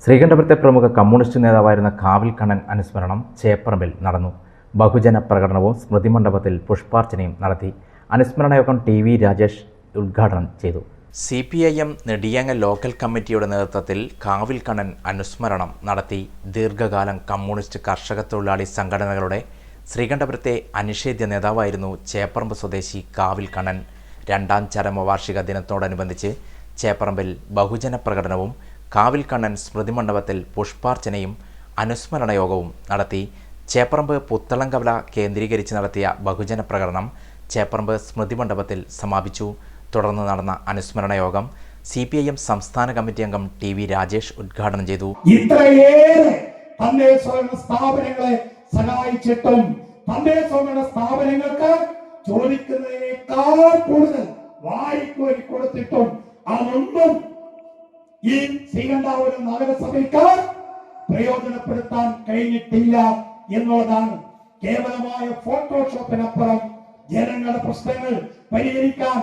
ശ്രീകണ്ഠപുരത്തെ പ്രമുഖ കമ്മ്യൂണിസ്റ്റ് നേതാവായിരുന്ന കാവിൽ കണ്ണൻ അനുസ്മരണം ചേപ്പറമ്പിൽ നടന്നു. ബഹുജന പ്രകടനവും സ്മൃതിമണ്ഡപത്തിൽ പുഷ്പാർച്ചനയും നടത്തി. അനുസ്മരണ യോഗം ടി.വി. രാജേഷ് ഉദ്ഘാടനം ചെയ്തു. CPIM നെടിയാങ്ങൽ ലോക്കൽ കമ്മിറ്റിയുടെ നേതൃത്വത്തിൽ കാവിൽ കണ്ണൻ അനുസ്മരണം നടത്തി. ദീർഘകാലം കമ്മ്യൂണിസ്റ്റ് കർഷക തൊഴിലാളി സംഘടനകളുടെ ശ്രീകണ്ഠപുരത്തെ അനിഷേധ്യ നേതാവായിരുന്നു ചേപ്പറമ്പ് സ്വദേശി കാവിൽ കണ്ണൻ. രണ്ടാം ചരമവാർഷിക ദിനത്തോടനുബന്ധിച്ച് ചേപ്പറമ്പിൽ ബഹുജന പ്രകടനവും കാവിൽ കണ്ണൻ സ്മൃതിമണ്ഡപത്തിൽ പുഷ്പാർച്ചനയും അനുസ്മരണ യോഗവും നടത്തി. ചേപ്പറമ്പ് പുത്തളംകവല കേന്ദ്രീകരിച്ച് നടത്തിയ ബഹുജന പ്രകടനം ചേപ്പറമ്പ് സ്മൃതിമണ്ഡപത്തിൽ സമാപിച്ചു. തുടർന്ന് നടന്ന അനുസ്മരണ യോഗം CPIM സംസ്ഥാന കമ്മിറ്റി അംഗം ടി.വി. രാജേഷ് ഉദ്ഘാടനം ചെയ്തു. ഇത്രയേറെ സ്ഥാപനങ്ങളെ സഹായിച്ചിട്ടും സ്ഥാപനങ്ങൾക്ക് ചോദിക്കുന്നതിനേക്കാൾ കൂടുതൽ വാരിക്കോരി കൊടുത്തിട്ടും അതൊന്നും ഈ ശ്രീകണ്ഠപുരം നഗരസഭയ്ക്ക് പ്രയോജനപ്പെടുത്താൻ കഴിഞ്ഞിട്ടില്ല എന്നുള്ളതാണ്. കേവലമായ ഫോട്ടോഷോപ്പിനപ്പുറം ജനങ്ങളുടെ പ്രശ്നങ്ങൾ പരിഹരിക്കാൻ,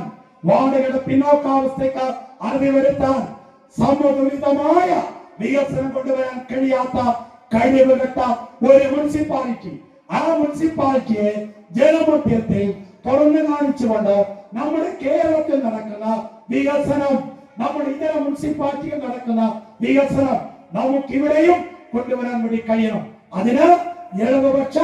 വാർഡുകളുടെ പിന്നോക്കാവസ്ഥയ്ക്ക് അറുതി വരുത്താൻ, സമതുലിതമായ വികസനം കൊണ്ടുവരാൻ കഴിയാത്ത കഴിവുകെട്ട ഒരു മുനിസിപ്പാലിറ്റി, ആ മുനിസിപ്പാലിറ്റിയെ ജനമധ്യത്തിൽ തുറന്നു കാണിച്ചുകൊണ്ട് നമ്മുടെ കേരളത്തിൽ നടക്കുന്ന വികസനം, നമ്മുടെ ഇതര മുനിസിപ്പാലിറ്റികൾ നടക്കുന്ന വികസനം നമുക്കിവിടെയും കൊണ്ടുവരാൻ വേണ്ടി കഴിയണം. അതിന് ഇടതുപക്ഷ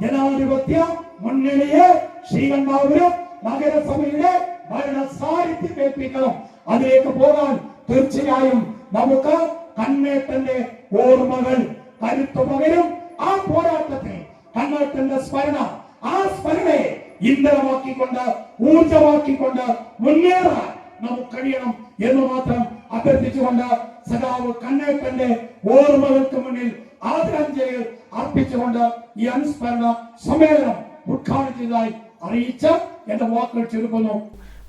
ജനാധിപത്യ മുന്നണിയെ ശ്രീകണ്ഠപുരം നഗരസഭയുടെ ഭരണ സാന്നിധ്യം ഏൽപ്പിക്കണം. അതിലേക്ക് പോകാൻ തീർച്ചയായും നമുക്ക് കണ്ണേട്ടന്റെ ഓർമ്മകൾ കരുത്തു പകരും. ആ പോരാട്ടത്തെ കണ്ണേട്ടന്റെ സ്മരണ, ആ സ്മരണയെ ഇന്ധനമാക്കിക്കൊണ്ട് ഊർജമാക്കിക്കൊണ്ട് മുന്നേറാൻ നമുക്ക് കഴിയണം എന്ന് മാത്രം അഭ്യർത്ഥിച്ചുകൊണ്ട് സഖാവ് കണ്ണേട്ടന്റെ ഓർമ്മകൾക്ക് മുന്നിൽ ആദരാഞ്ജലികൾ അർപ്പിച്ചുകൊണ്ട് ഈ അനുസ്മരണ സമ്മേളനം ഉദ്ഘാടനം ചെയ്തതായി അറിയിച്ച എന്റെ വാക്കുകൾ ചുരുക്കുന്നു.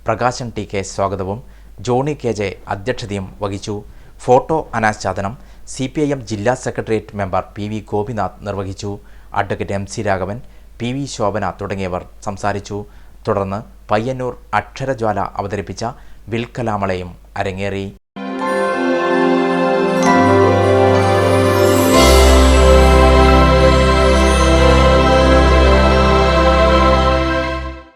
പ്രകാശൻ ടി.കെ. സ്വാഗതവും ജോണി കെ.ജെ. അധ്യക്ഷതയും വഹിച്ചു. ഫോട്ടോ അനാച്ഛാദനം CPIM ജില്ലാ സെക്രട്ടേറിയറ്റ് മെമ്പർ P.V. ഗോപിനാഥ് നിർവഹിച്ചു. Advocate M.C. Raghavan, P.V. Shobhana തുടങ്ങിയവർ സംസാരിച്ചു. തുടർന്ന് പയ്യന്നൂർ അക്ഷരജ്വാല അവതരിപ്പിച്ച വിൽക്കലാമളയും അരങ്ങേറി.